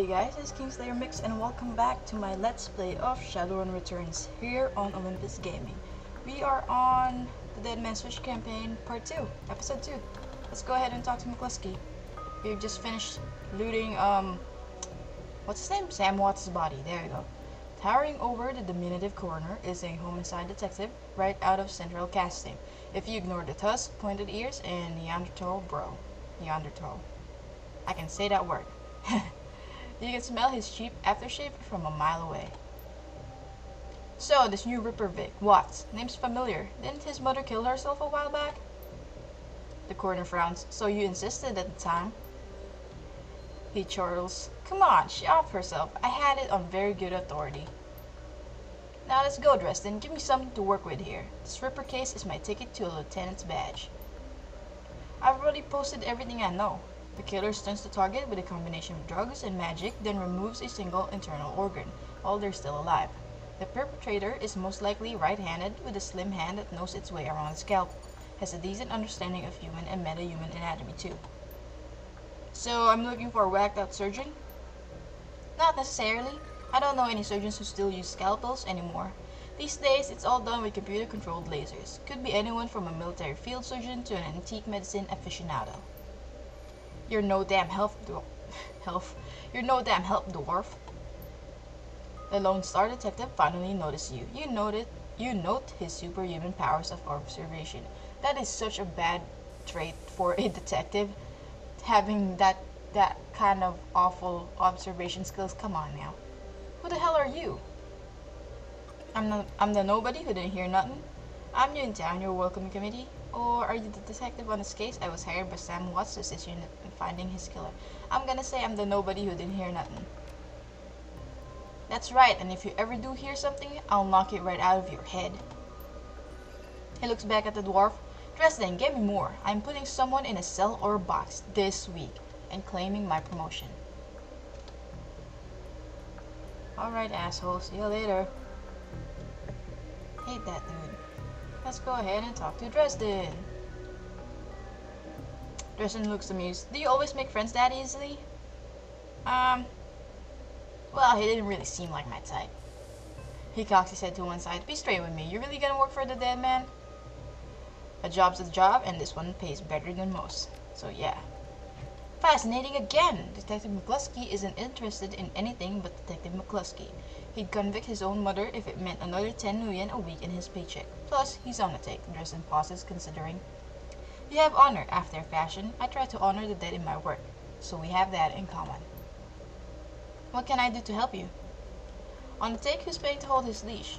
guys, it's Kingslayer Mix and welcome back to my Let's Play of Shadowrun Returns here on Olympus Gaming. We are on the Dead Man Switch campaign part 2, episode 2. Let's go ahead and talk to McCluskey. We just finished looting, what's his name? Sam Watts' body, there we go. Towering over the diminutive coroner is a homicide detective right out of Central Casting. If you ignore the tusk, pointed ears, and Neanderthal bro. Neanderthal. I can say that word. You can smell his cheap aftershave from a mile away. So, this new Ripper Vic, Watts, name's familiar. Didn't his mother kill herself a while back? The coroner frowns. So you insisted at the time? He chortles. Come on, she offed herself. I had it on very good authority. Now let's go, Dresden. Give me something to work with here. This Ripper case is my ticket to a lieutenant's badge. I've already posted everything I know. The killer stuns the target with a combination of drugs and magic, then removes a single internal organ, while they're still alive. The perpetrator is most likely right-handed with a slim hand that knows its way around a scalpel, has a decent understanding of human and meta-human anatomy too. So I'm looking for a whacked-out surgeon? Not necessarily. I don't know any surgeons who still use scalpels anymore. These days, it's all done with computer-controlled lasers. Could be anyone from a military field surgeon to an antique medicine aficionado. You're no damn help, You're no damn help, dwarf. The Lone Star detective finally noticed you. You note his superhuman powers of observation. That is such a bad trait for a detective, having that kind of awful observation skills. Come on now. Who the hell are you? I'm the nobody who didn't hear nothing. I'm new in town, your welcome committee. Or are you the detective on this case? I was hired by Sam Watts to assist you in finding his killer. I'm gonna say I'm the nobody who didn't hear nothing. That's right, and if you ever do hear something, I'll knock it right out of your head. He looks back at the dwarf. Dresden, get me more. I'm putting someone in a cell or a box this week and claiming my promotion. Alright, asshole. See you later. Hate that dude. Let's go ahead and talk to Dresden. Dresden looks amused. Do you always make friends that easily? Well, he didn't really seem like my type. He cocks his head to one side. Be straight with me. You really gonna work for the dead man? A job's a job, and this one pays better than most. So yeah. Fascinating again! Detective McCluskey isn't interested in anything but Detective McCluskey. He'd convict his own mother if it meant another 10 million a week in his paycheck. Plus, he's on the take. Dresden pauses, considering. You have honor, after fashion. I try to honor the dead in my work, so we have that in common. What can I do to help you? On the take, who's paying to hold his leash?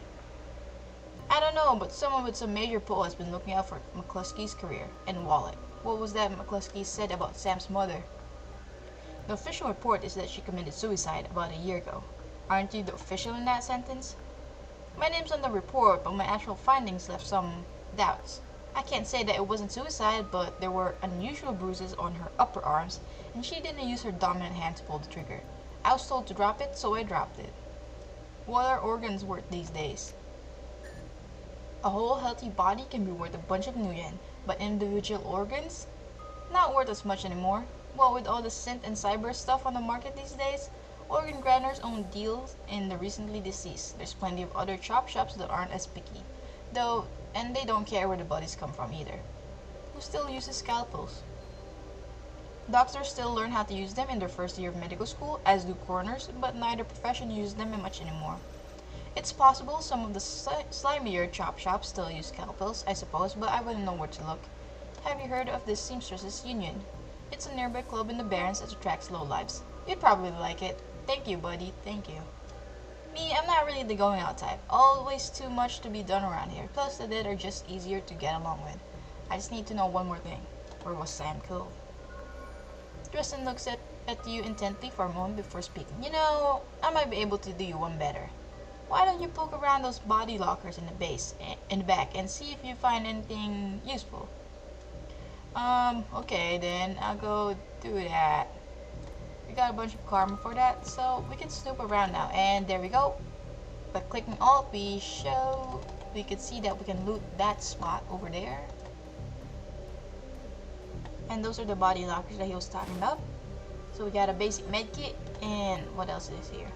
I don't know, but someone with some major pull has been looking out for McCluskey's career and wallet. What was that McCluskey said about Sam's mother? The official report is that she committed suicide about a year ago. Aren't you the official in that sentence? My name's on the report, but my actual findings left some doubts. I can't say that it wasn't suicide, but there were unusual bruises on her upper arms, and she didn't use her dominant hand to pull the trigger. I was told to drop it, so I dropped it. What are organs worth these days? A whole healthy body can be worth a bunch of nuyen, but individual organs? Not worth as much anymore. Well, with all the synth and cyber stuff on the market these days, organ grinders own deals in the recently deceased. There's plenty of other chop shops that aren't as picky, though, and they don't care where the bodies come from either. Who still uses scalpels? Doctors still learn how to use them in their first year of medical school, as do coroners, but neither profession uses them much anymore. It's possible some of the slimier chop shops still use scalpels, I suppose, but I wouldn't know where to look. Have you heard of this Seamstresses Union? It's a nearby club in the Barrens that attracts lowlifes. You'd probably like it. Thank you, buddy. Thank you. Me, I'm not really the going out type. Always too much to be done around here. Plus, the dead are just easier to get along with. I just need to know one more thing. Where was Sam killed? Dresden looks at you intently for a moment before speaking. You know, I might be able to do you one better. Why don't you poke around those body lockers in the back and see if you find anything useful? Okay then, I'll go do that. We got a bunch of karma for that, so we can snoop around now. And there we go. By clicking Alt, we can see that we can loot that spot over there. And those are the body lockers that he was talking about. So we got a basic med kit, and what else is here?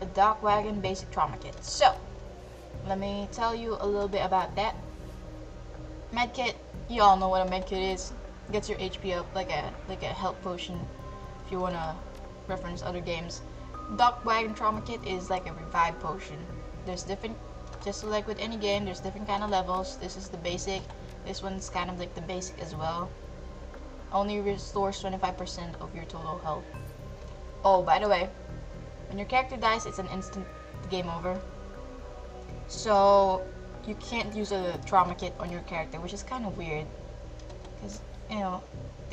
A dock wagon basic trauma kit. So, let me tell you a little bit about that. Med kit, you all know what a med kit is. Gets your HP up like a health potion if you wanna reference other games. Dock wagon trauma kit is like a revive potion. There's different, just like with any game, there's different kind of levels. This is the basic. This one's kind of like the basic as well. Only restores 25% of your total health. Oh, by the way, when your character dies, it's an instant game over. So you can't use a trauma kit on your character, which is kind of weird. Because, you know,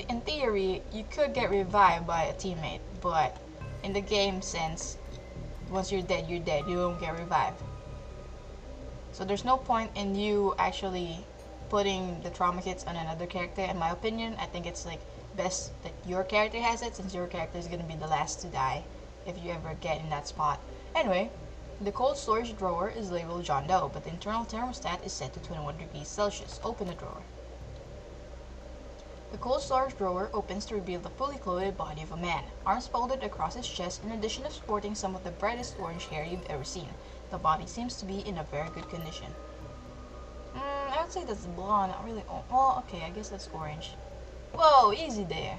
in theory, you could get revived by a teammate, but in the game sense, once you're dead, you don't get revived. So there's no point in you actually putting the trauma kits on another character. In my opinion, I think it's like best that your character has it, since your character is gonna be the last to die if you ever get in that spot. Anyway, the cold storage drawer is labeled John Doe, but the internal thermostat is set to 21 degrees Celsius. Open the drawer. The cold storage drawer opens to reveal the fully clothed body of a man, arms folded across his chest, in addition to sporting some of the brightest orange hair you've ever seen. The body seems to be in a very good condition. I would say that's blonde, not really. Well, okay, I guess that's orange. Whoa, easy there.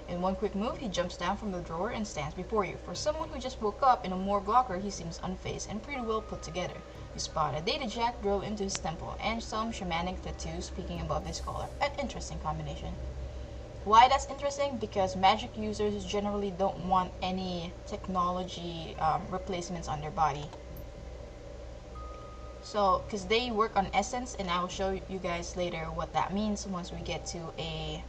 In one quick move, he jumps down from the drawer and stands before you. For someone who just woke up in a morgue locker, he seems unfazed and pretty well put together. You spot a data jack drilled into his temple and some shamanic tattoos peeking above his collar. An interesting combination. Why that's interesting? Because magic users generally don't want any technology replacements on their body. So, because they work on essence, and I will show you guys later what that means once we get to a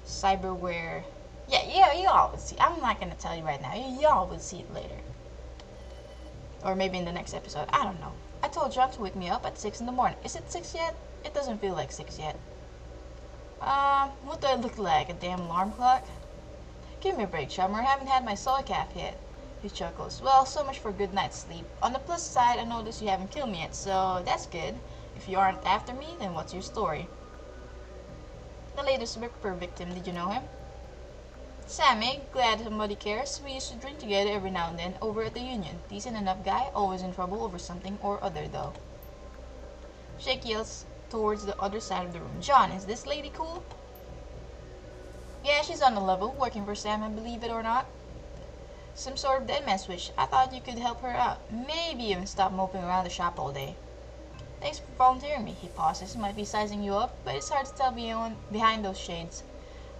cyberware. Yeah, y'all will see. I'm not gonna tell you right now. Y'all will see it later. Or maybe in the next episode. I don't know. I told John to wake me up at 6 in the morning. Is it 6 yet? It doesn't feel like 6 yet. What do I look like? A damn alarm clock? Give me a break, chummer. I haven't had my soy calf yet. He chuckles. Well, so much for a good night's sleep. On the plus side, I noticed you haven't killed me yet, so that's good. If you aren't after me, then what's your story? The latest Ripper victim, did you know him? Sammy, glad somebody cares. We used to drink together every now and then over at the Union. Decent enough guy, always in trouble over something or other though. Jake yells towards the other side of the room. John, is this lady cool? Yeah, she's on the level, working for Sam, and believe it or not. Some sort of dead man switch. I thought you could help her out. Maybe even stop moping around the shop all day. Thanks for volunteering me. He pauses. Might be sizing you up, but it's hard to tell behind those shades.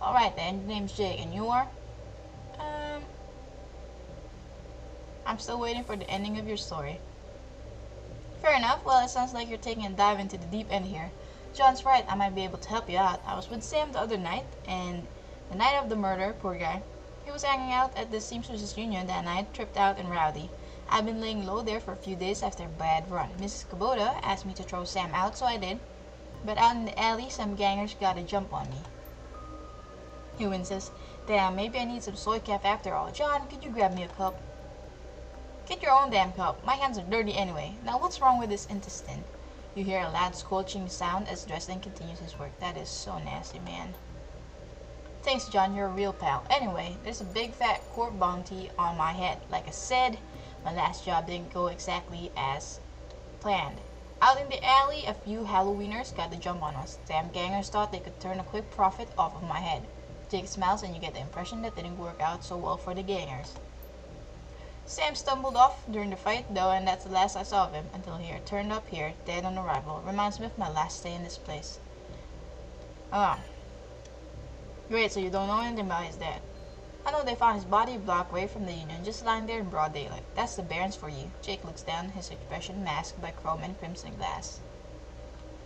Alright then, your name's Jake, and you are? I'm still waiting for the ending of your story. Fair enough. Well, it sounds like you're taking a dive into the deep end here. John's right. I might be able to help you out. I was with Sam the other night, and the night of the murder, poor guy. He was hanging out at the Seamsters Union that night, tripped out and rowdy. I've been laying low there for a few days after a bad run. Mrs. Kubota asked me to throw Sam out, so I did. But out in the alley, some gangers got a jump on me. He winces. Damn, maybe I need some soy calf after all. John, could you grab me a cup? Get your own damn cup. My hands are dirty anyway. Now what's wrong with this intestine? You hear a loud squelching sound as Dresden continues his work. That is so nasty, man. Thanks, John. You're a real pal. Anyway, there's a big fat court bounty on my head. Like I said, my last job didn't go exactly as planned. Out in the alley, a few Halloweeners got the jump on us. Damn gangers thought they could turn a quick profit off of my head. Jake smiles and you get the impression that didn't work out so well for the gangers. Sam stumbled off during the fight though, and that's the last I saw of him until he turned up here, dead on arrival. Reminds me of my last stay in this place. Great, so you don't know anything about his dad. I know they found his body a block away from the Union, just lying there in broad daylight. That's the Barrens for you. Jake looks down, his expression masked by chrome and crimson glass.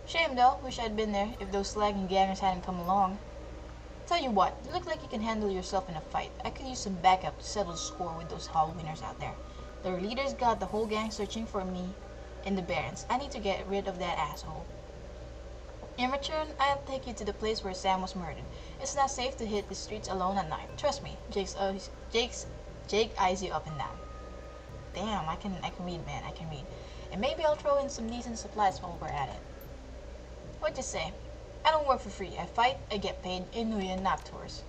Shame though, wish I'd been there if those slagging gangers hadn't come along. Tell you what, you look like you can handle yourself in a fight. I could use some backup to settle the score with those Halloweeners out there. Their leaders got the whole gang searching for me in the Barrens. I need to get rid of that asshole. In return, I'll take you to the place where Sam was murdered. It's not safe to hit the streets alone at night. Trust me. Jake eyes you up and down. Damn, I can read, man. I can read. And maybe I'll throw in some decent supplies while we're at it. What'd you say? I don't work for free. I fight, I get paid, Inuyen, not tours.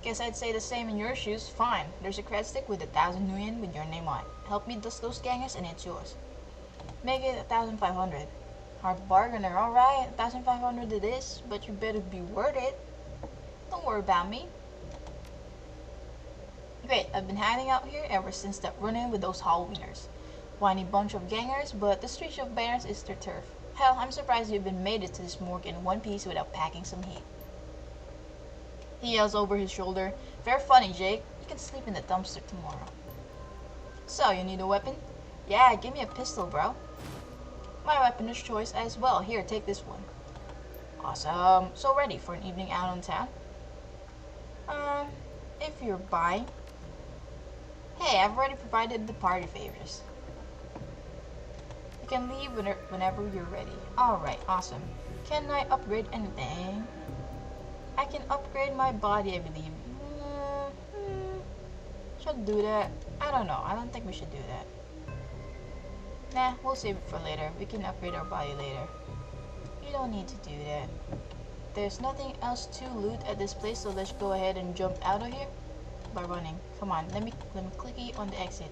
Guess I'd say the same in your shoes. Fine. There's a cred stick with 1,000 Nuyen with your name on it. Help me dust those gangers and it's yours. Make it 1,500. Hard bargainer, alright. 1,500 it is, but you better be worth it. Don't worry about me. Great, I've been hiding out here ever since that run-in with those Halloweeners. Whiny bunch of gangers, but the streets of Barons is their turf. Hell, I'm surprised you've been made it to this morgue in one piece without packing some heat. He yells over his shoulder, "Very funny, Jake. You can sleep in the dumpster tomorrow." So, you need a weapon? Yeah, give me a pistol, bro. My weapon of choice as well. Here, take this one. Awesome. So ready for an evening out on town? If you're buying. Hey, I've already provided the party favors. You can leave whenever you're ready. Alright, awesome. Can I upgrade anything? I can upgrade my body, I believe. Should do that? I don't know. I don't think we should do that. Nah, we'll save it for later. We can upgrade our body later. You don't need to do that. There's nothing else to loot at this place, so let's go ahead and jump out of here by running. Come on, let me clicky on the exit.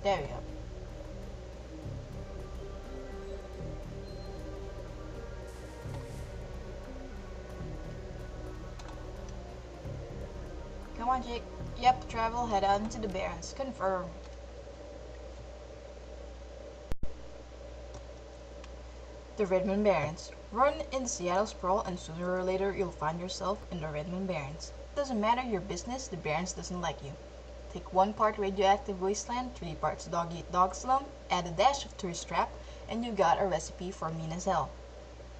There we go. Come on, Jake. Yep, travel, head out into the Barrens. Confirm. The Redmond Barrens. Run in Seattle sprawl and sooner or later you'll find yourself in the Redmond Barrens. Doesn't matter your business, the Barrens doesn't like you. Take 1 part radioactive wasteland, 3 parts dog-eat-dog slum, add a dash of tourist trap, and you got a recipe for mean as hell.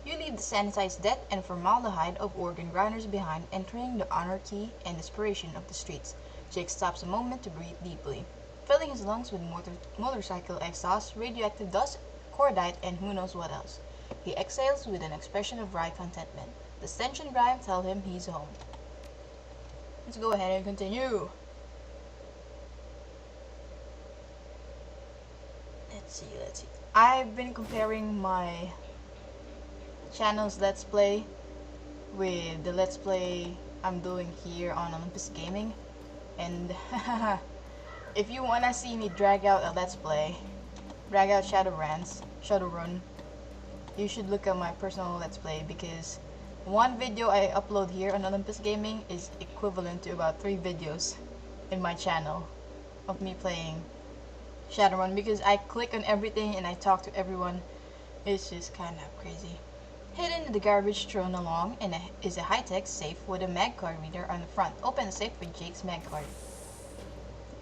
You leave the sanitized death and formaldehyde of organ grinders behind, entering the anarchy and desperation of the streets. Jake stops a moment to breathe deeply, filling his lungs with motorcycle exhaust, radioactive dust, cordite, and who knows what else. He exhales with an expression of wry contentment. The stench and grime tell him he's home. Let's go ahead and continue. Let's see. I've been comparing my channel's Let's Play with the Let's Play I'm doing here on Olympus Gaming. And if you wanna see me drag out a Let's Play, drag out Shadowrun, you should look at my personal Let's Play, because one video I upload here on Olympus Gaming is equivalent to about 3 videos in my channel of me playing Shadowrun, because I click on everything and I talk to everyone. It's just kind of crazy. Hidden in the garbage thrown along is a high-tech safe with a mag card reader on the front. Open the safe with Jake's mag card.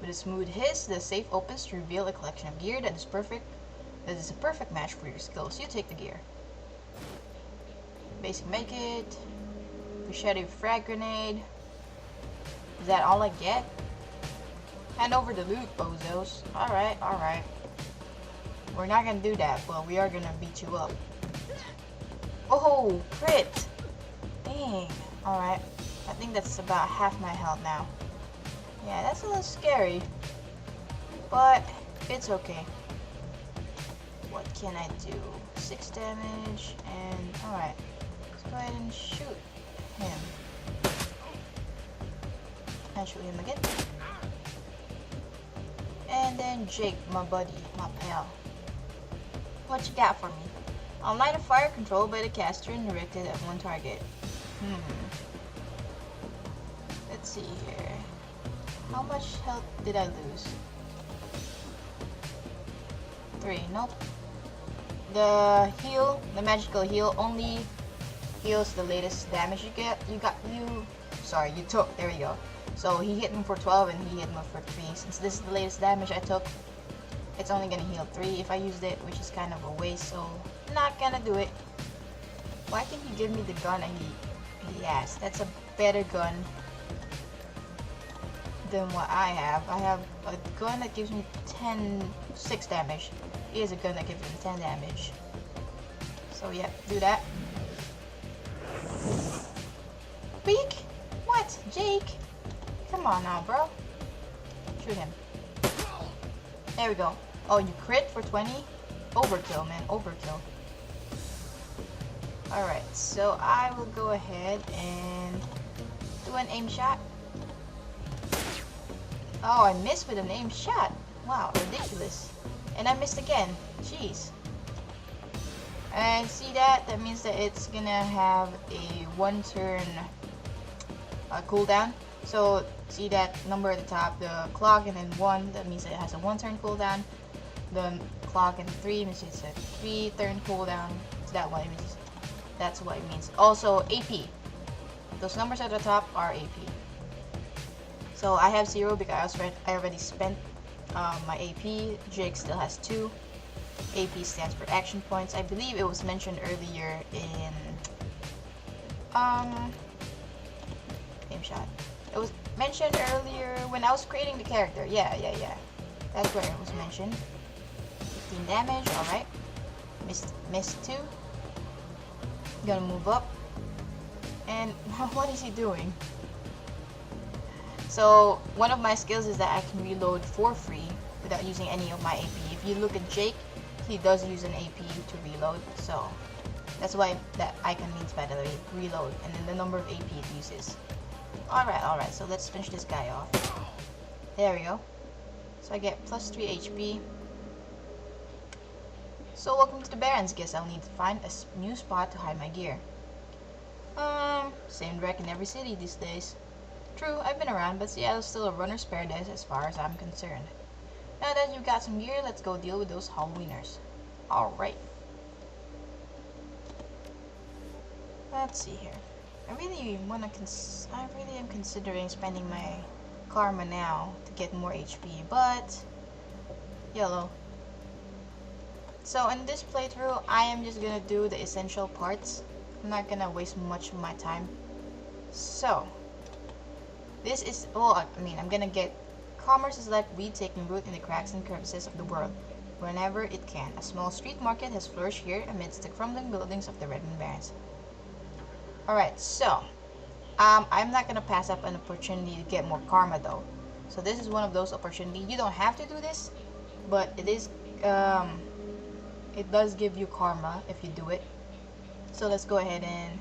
With a smooth hiss, the safe opens to reveal a collection of gear that is a perfect match for your skills. You take the gear. Basic medkit, machete frag grenade. Is that all I get? Hand over the loot, bozos. Alright. We're not gonna do that, but we are gonna beat you up. Oh, crit! Dang. Alright. I think that's about half my health now. Yeah, that's a little scary, but it's okay. What can I do? 6 damage, and alright. Let's go ahead and shoot him. And shoot him again. And then Jake, my buddy, my pal. What you got for me? I'll light a fire controlled by the caster and directed at one target. Let's see here. How much health did I lose? 3, nope. The magical heal only heals the latest damage you get. You took, there we go. So he hit him for 12 and he hit him for 3. Since this is the latest damage I took, it's only gonna heal 3 if I used it, which is kind of a waste, so not gonna do it. Why can't he give me the gun he has? That's a better gun than what I have. I have a gun that gives me 6 damage. He has a gun that gives me 10 damage. So yeah, do that. Beak? What? Jake? Come on now, bro. Shoot him. There we go. Oh, you crit for 20? Overkill, man. Overkill. Alright, so I will go ahead and do an aim shot. Oh, I missed with an aim shot. Wow, ridiculous. And I missed again. Jeez. And see that? That means that it's gonna have a 1 turn cooldown. So see that number at the top, the clock and then 1, that means it has a 1 turn cooldown. The clock and 3 means it's a 3 turn cooldown. So that's what it means. Also AP. Those numbers at the top are AP. So I have 0 because I already spent my AP. Jake still has 2. AP stands for action points. I believe it was mentioned earlier in game shot. It was mentioned earlier when I was creating the character. Yeah. That's where it was mentioned. 15 damage. All right. Missed 2. Gonna move up. And what is he doing? So one of my skills is that I can reload for free without using any of my AP. If you look at Jake, he does use an AP to reload, so that's why that icon means, by the way, reload, and then the number of AP it uses. Alright, so let's finish this guy off. There we go. So I get plus 3 HP. So welcome to the Barrens. Guess I'll need to find a new spot to hide my gear. Same wreck in every city these days. True, I've been around, but Seattle's still a runner's paradise as far as I'm concerned. Now that you've got some gear, let's go deal with those Halloweeners. Alright. Let's see here. I really am considering spending my karma now to get more HP, but YOLO. So in this playthrough, I am just gonna do the essential parts. I'm not gonna waste much of my time. So this is, I'm gonna get commerce is like weed taking root in the cracks and crevices of the world, whenever it can. A small street market has flourished here amidst the crumbling buildings of the Redmond Barrens. Alright, so I'm not gonna pass up an opportunity to get more karma though. So this is one of those opportunities. You don't have to do this, but it is it does give you karma if you do it. So let's go ahead and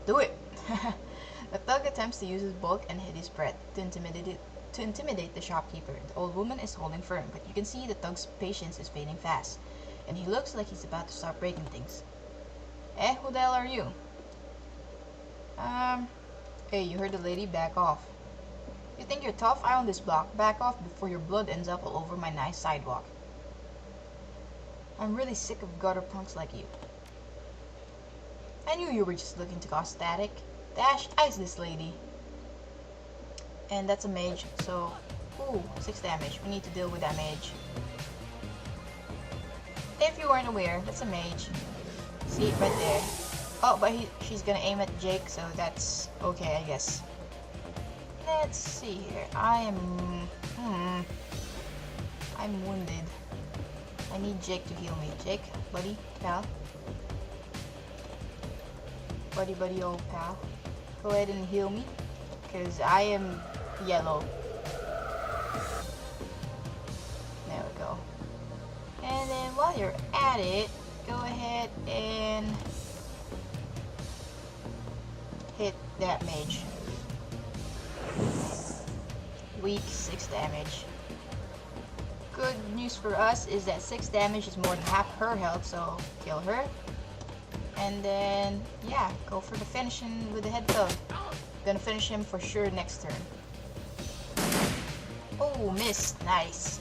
do it. The thug attempts to use his bulk and hit his breath to intimidate the shopkeeper. The old woman is holding firm, but you can see the thug's patience is fading fast, and he looks like he's about to start breaking things. Who the hell are you? Hey, you heard the lady, back off. You think you're tough? I own this block. Back off before your blood ends up all over my nice sidewalk. I'm really sick of gutter punks like you. I knew you were just looking to cause static. Dash, ice this lady. And that's a mage, so, ooh, 6 damage. We need to deal with that mage. If you weren't aware, that's a mage. See it right there. Oh, but she's gonna aim at Jake, so that's okay, I guess. Let's see here. I'm wounded. I need Jake to heal me. Jake, buddy, pal. Buddy, old pal. Go ahead and heal me, because I am yellow. There we go. And then while you're at it, go ahead and hit that mage. Weak, 6 damage. Good news for us is that 6 damage is more than half her health, so kill her. And then, yeah, go for the finishing with the head thug. Gonna finish him for sure next turn. Oh, missed. Nice.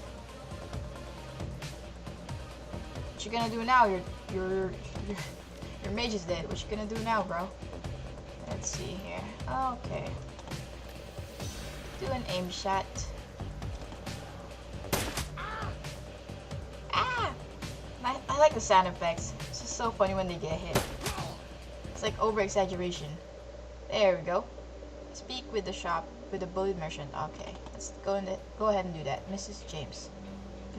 What you gonna do now? Your mage is dead. What you gonna do now, bro? Let's see here. Okay. Do an aim shot. I like the sound effects. It's just so funny when they get hit. It's like over-exaggeration. There we go. Speak with the bullied merchant. Okay, let's go ahead and do that. Mrs. James.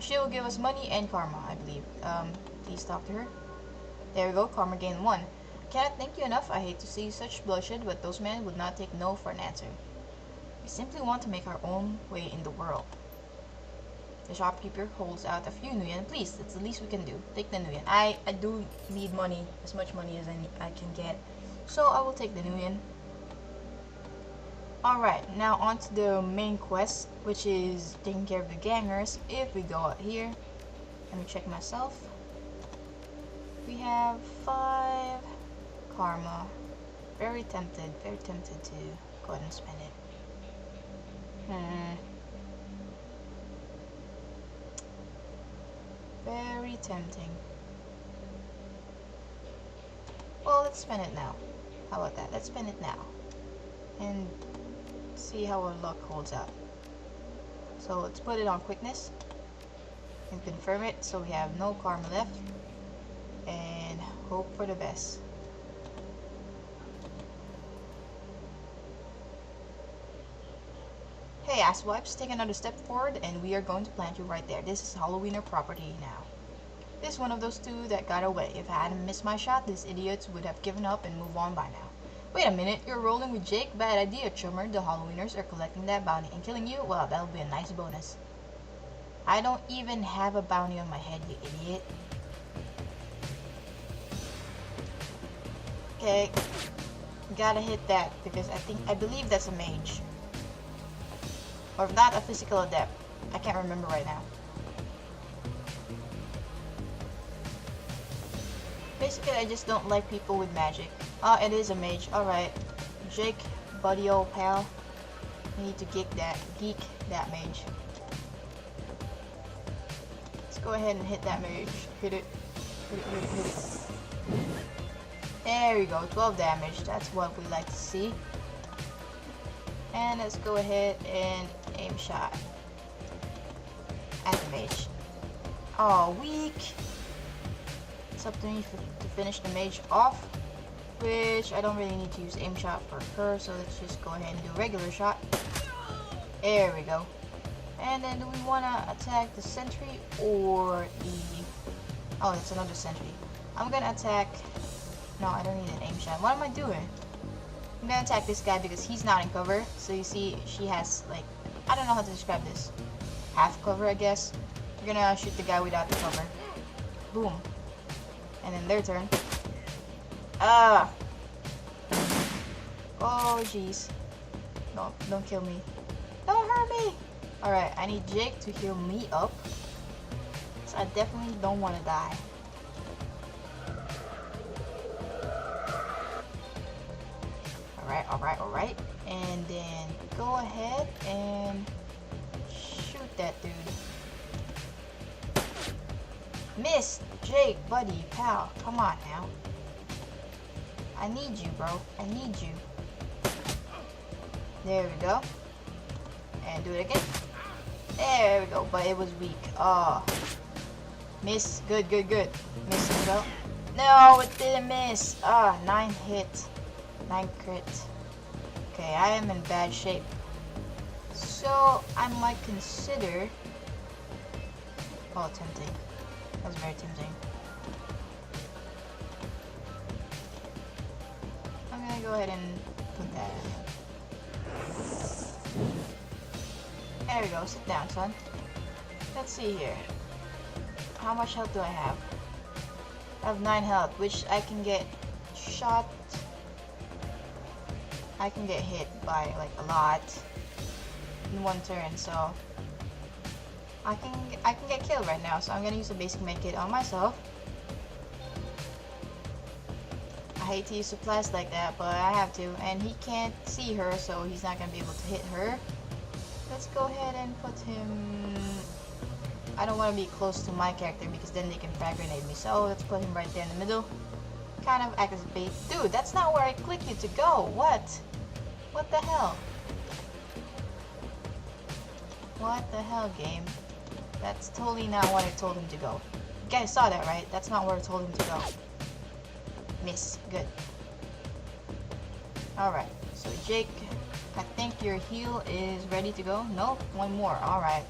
She will give us money and karma, I believe. Please talk to her. There we go. Karma gain 1. I cannot thank you enough. I hate to see such bloodshed, but those men would not take no for an answer. We simply want to make our own way in the world. The shopkeeper holds out a few nuyen. Please, that's the least we can do. Take the nuyen. I do need money, as much money as I can get. So I will take the nuyen. Alright, now on to the main quest, which is taking care of the gangers. If we go out here, let me check myself. We have 5 karma. Very tempted to go ahead and spend it. Very tempting. Well, let's spend it now. How about that? Let's spend it now. And see how our luck holds out. So let's put it on quickness. And confirm it so we have no karma left. And hope for the best. Hey asswipes, take another step forward and we are going to plant you right there. This is Halloweener property now. This is one of those 2 that got away. If I hadn't missed my shot, these idiots would have given up and moved on by now. Wait a minute, you're rolling with Jake? Bad idea, chummer. The Halloweeners are collecting that bounty and killing you? Well, that'll be a nice bonus. I don't even have a bounty on my head, you idiot. Okay, gotta hit that because I believe that's a mage. Or if not, a physical adept. I can't remember right now. Basically, I just don't like people with magic. Oh, it is a mage. Alright. Jake, buddy old pal. You need to geek that mage. Let's go ahead and hit that mage. Hit it. Hit it, hit it, hit it. There we go. 12 damage. That's what we like to see. And let's go ahead and aim shot at the mage. Oh, weak. It's up to me to finish the mage off, which I don't really need to use aim shot for her, so let's just go ahead and do regular shot. There we go. And then do we want to attack the sentry or the... Oh, that's another sentry. I'm gonna attack... No, I don't need an aim shot. What am I doing? I'm gonna attack this guy because he's not in cover. So you see, she has like... I don't know how to describe this. Half cover, I guess. We're gonna shoot the guy without the cover. Boom. And then their turn. Ah! Oh, jeez. No, don't kill me. Don't hurt me! Alright, I need Jake to heal me up. So I definitely don't want to die. Alright, alright, alright. And then go ahead and shoot that dude. Miss! Jake, buddy, pal, come on now. I need you, bro. I need you. There we go. And do it again. There we go, but it was weak. Oh. Miss. Good, good, good. Miss as well. No, it didn't miss. Ah, 9 hit. 9 crit. Okay, I am in bad shape. So, I might consider... Oh, tempting. That was very tempting. I'm gonna go ahead and put that in. There we go, sit down, son. Let's see here. How much health do I have? I have 9 health, which I can get shot. I can get hit by like a lot in one turn, so I can get killed right now. So I'm gonna use a basic medkit on myself. I hate to use supplies like that, but I have to. And he can't see her, so he's not gonna be able to hit her. Let's go ahead and put him... I don't want to be close to my character because then they can frag grenade me. So let's put him right there in the middle. Kind of act as a bait. Dude, that's not where I clicked you to go. What? What the hell? What the hell, game? That's totally not what I told him to go. You guys saw that, right? That's not where I told him to go. Miss. Good. Alright. So, Jake, I think your heal is ready to go. Nope. One more. Alright.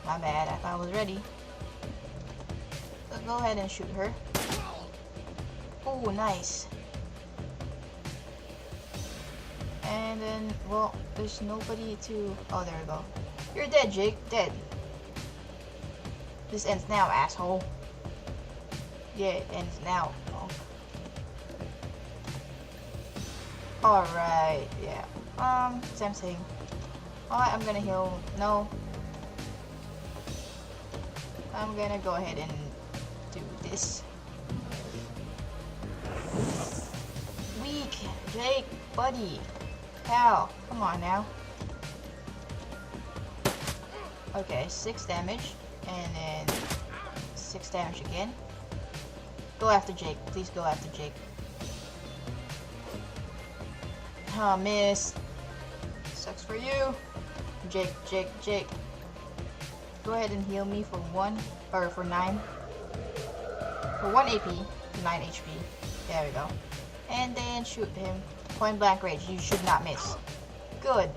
My bad. I thought I was ready. So, go ahead and shoot her. Oh, nice. And then, well, there's nobody to... Oh, there we go. You're dead, Jake. Dead. This ends now, asshole. Yeah, it ends now. Alright, yeah. Same thing. Alright, I'm gonna heal. No. I'm gonna go ahead and do this. Weak, Jake, buddy. Pal, come on now. Okay, 6 damage. And then 6 damage again. Go after Jake. Please go after Jake. Oh, miss. Sucks for you. Jake, Jake, Jake. Go ahead and heal me for 1, or for 9. For 1 AP, 9 HP. There we go. And then shoot him. Point blank range. You should not miss. Good.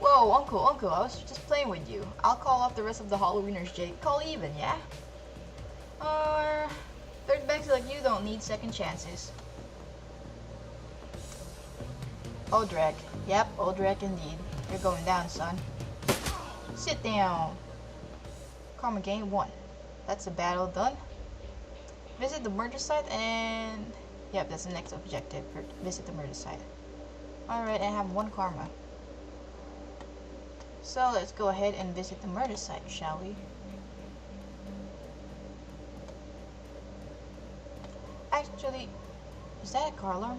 Whoa, Uncle, I was just playing with you. I'll call off the rest of the Halloweeners, Jake. Call even, yeah? Dirtbags like you don't need second chances. Odrek. Yep, Odrek indeed. You're going down, son. Sit down. Karma gain 1. That's a battle done. Visit the murder site and... Yep, that's the next objective. Visit the murder site. Alright, I have 1 karma. So let's go ahead and visit the murder site, shall we? Actually, is that a car alarm?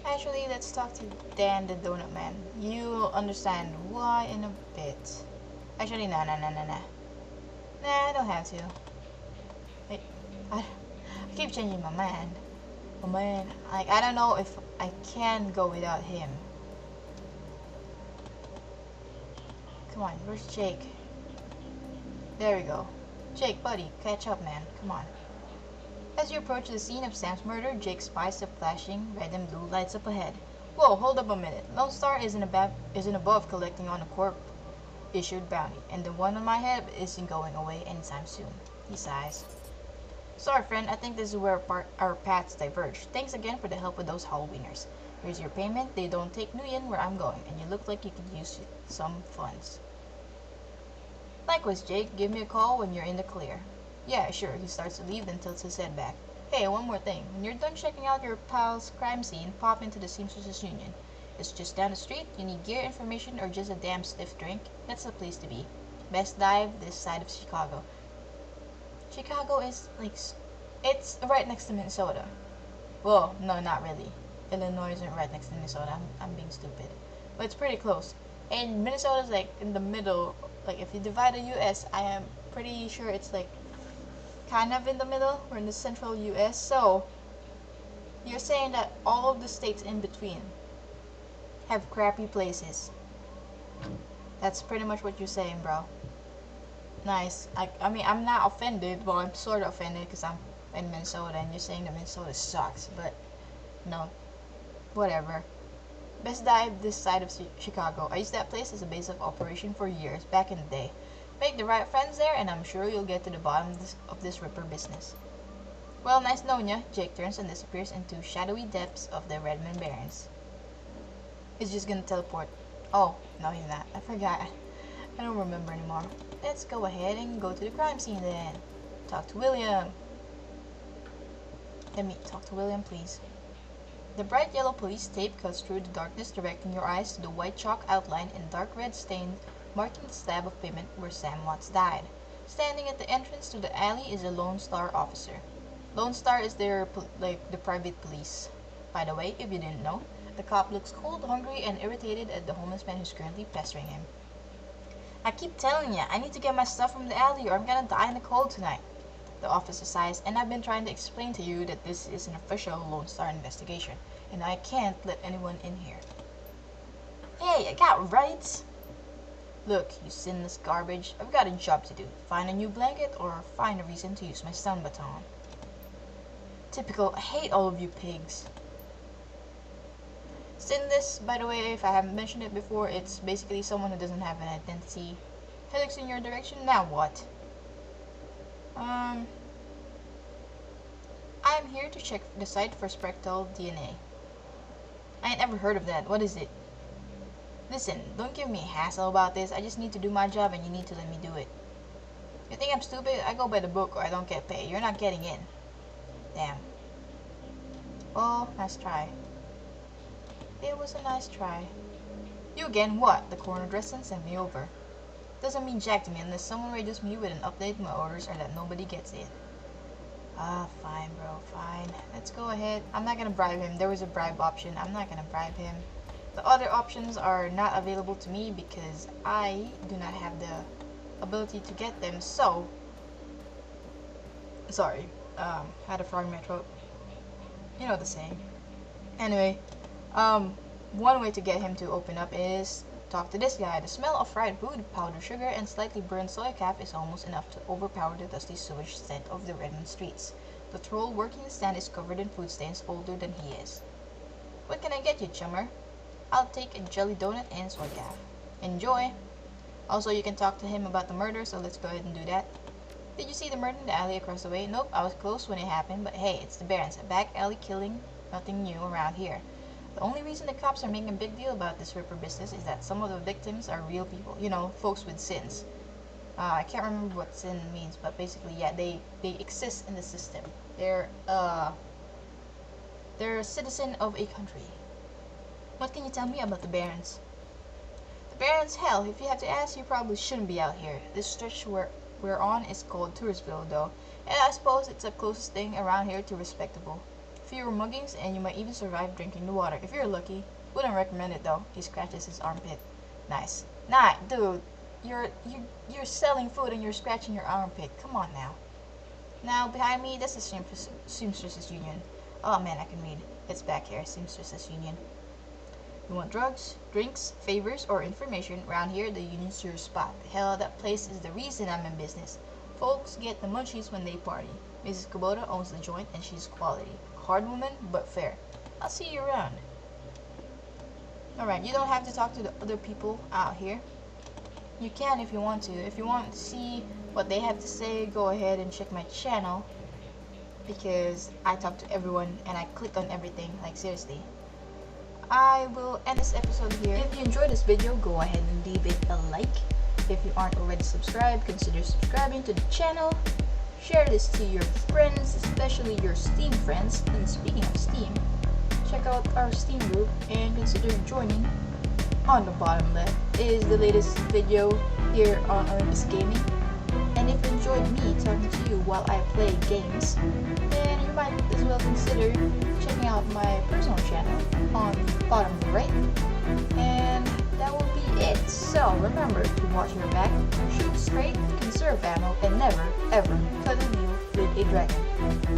Actually, let's talk to Dan the Donut Man. You'll understand why in a bit. Actually, nah. Nah, I don't have to. Wait, I keep changing my mind. Oh man, like, I don't know if I can go without him. Come on, where's Jake? There we go. Jake, buddy, catch up, man. Come on. As you approach the scene of Sam's murder, Jake spies the flashing red and blue lights up ahead. Whoa, hold up a minute. Lone Star isn't above collecting on a corp-issued bounty, and the one on my head isn't going away anytime soon. He sighs. Sorry, friend, I think this is where our paths diverge. Thanks again for the help with those Halloweeners. Here's your payment. They don't take Nguyen where I'm going, and you look like you could use some funds. Likewise, Jake, give me a call when you're in the clear. Yeah, sure, he starts to leave, then tilts his head back. Hey, one more thing. When you're done checking out your pal's crime scene, pop into the Seamsters Union. It's just down the street. You need gear information or just a damn stiff drink? That's the place to be. Best dive this side of Chicago. Chicago is, like, it's right next to Minnesota. Well, no, not really. Illinois isn't right next to Minnesota. I'm being stupid. But it's pretty close. And Minnesota's, like, in the middle. Like, if you divide the U.S., I am pretty sure it's, like, kind of in the middle. We're in the central U.S. So, you're saying that all of the states in between have crappy places. That's pretty much what you're saying, bro. Nice. I mean, I'm not offended. Well, I'm sort of offended because I'm in Minnesota and you're saying that Minnesota sucks. But, no. Whatever. Best dive this side of Chicago. I used that place as a base of operation for years, back in the day. Make the right friends there, and I'm sure you'll get to the bottom of this Ripper business. Well, nice knowing ya. Jake turns and disappears into shadowy depths of the Redmond Barrens. He's just gonna teleport. Oh, no he's not. I forgot. I don't remember anymore. Let's go ahead and go to the crime scene then. Talk to William. Let me talk to William, please. The bright yellow police tape cuts through the darkness, directing your eyes to the white chalk outline and dark red stain marking the slab of pavement where Sam Watts died. Standing at the entrance to the alley is a Lone Star officer. Lone Star is their, the private police. By the way, if you didn't know, the cop looks cold, hungry, and irritated at the homeless man who's currently pestering him. I keep telling ya, I need to get my stuff from the alley or I'm gonna die in the cold tonight. The officer sighs, and I've been trying to explain to you that this is an official Lone Star investigation, and I can't let anyone in here. Hey, I got rights! Look, you sinless garbage, I've got a job to do. Find a new blanket or find a reason to use my stun baton. Typical, I hate all of you pigs. Sinless, by the way, if I haven't mentioned it before, it's basically someone who doesn't have an identity. He looks in your direction, now what? I'm here to check the site for spectral DNA. I ain't ever heard of that. What is it? Listen, don't give me a hassle about this. I just need to do my job and you need to let me do it. You think I'm stupid? I go by the book or I don't get paid. You're not getting in. Damn. Oh, nice try. It was a nice try. You again? What? The corner dressing sent me over. Doesn't mean jack to me unless someone radios me with an update my orders or that nobody gets in. Ah, fine, bro, fine. Let's go ahead. I'm not gonna bribe him. There was a bribe option. I'm not gonna bribe him. The other options are not available to me because I do not have the ability to get them. So, sorry, had a frog in my throat. You know the saying. Anyway, one way to get him to open up is talk to this guy. The smell of fried food, powdered sugar, and slightly burned soy calf is almost enough to overpower the dusty sewage scent of the Redmond streets. The troll working the stand is covered in food stains, older than he is. What can I get you, chummer? I'll take a jelly donut and soy calf. Enjoy! Also, you can talk to him about the murder, so let's go ahead and do that. Did you see the murder in the alley across the way? Nope, I was close when it happened, but hey, it's the Barons. A back alley killing, nothing new around here. The only reason the cops are making a big deal about this Ripper business is that some of the victims are real people. You know, folks with sins. I can't remember what sin means, but basically, yeah, they exist in the system. They're a citizen of a country. What can you tell me about the Barons? The Barons, hell, if you have to ask, you probably shouldn't be out here. This stretch we're on is called Touristville, though, and I suppose it's the closest thing around here to respectable. Fewer muggings, and you might even survive drinking the water if you're lucky. Wouldn't recommend it though. He scratches his armpit. Nice. Nah, dude, you're selling food and you're scratching your armpit. Come on now. Now behind me, that's the Seamstresses Union. Oh man, I can read. It's back here, Seamstresses Union. You want drugs, drinks, favors, or information? Around here, the union's your spot. Hell, that place is the reason I'm in business. Folks get the munchies when they party. Mrs. Kubota owns the joint and she's quality. Hard woman, but fair. I'll see you around. Alright, you don't have to talk to the other people out here. You can if you want to. If you want to see what they have to say, go ahead and check my channel. Because I talk to everyone and I click on everything. Like, seriously. I will end this episode here. If you enjoyed this video, go ahead and leave it a like. If you aren't already subscribed, consider subscribing to the channel. Share this to your friends, especially your Steam friends. And speaking of Steam, check out our Steam group and consider joining. On the bottom left is the latest video here on Olympus Gaming. And if you enjoyed me talking to you while I play games, then you might as well consider checking out my personal channel on the bottom right. And that will be it. So remember to watch your back, shoot straight, conserve ammo, and never ever cut a deal with a dragon.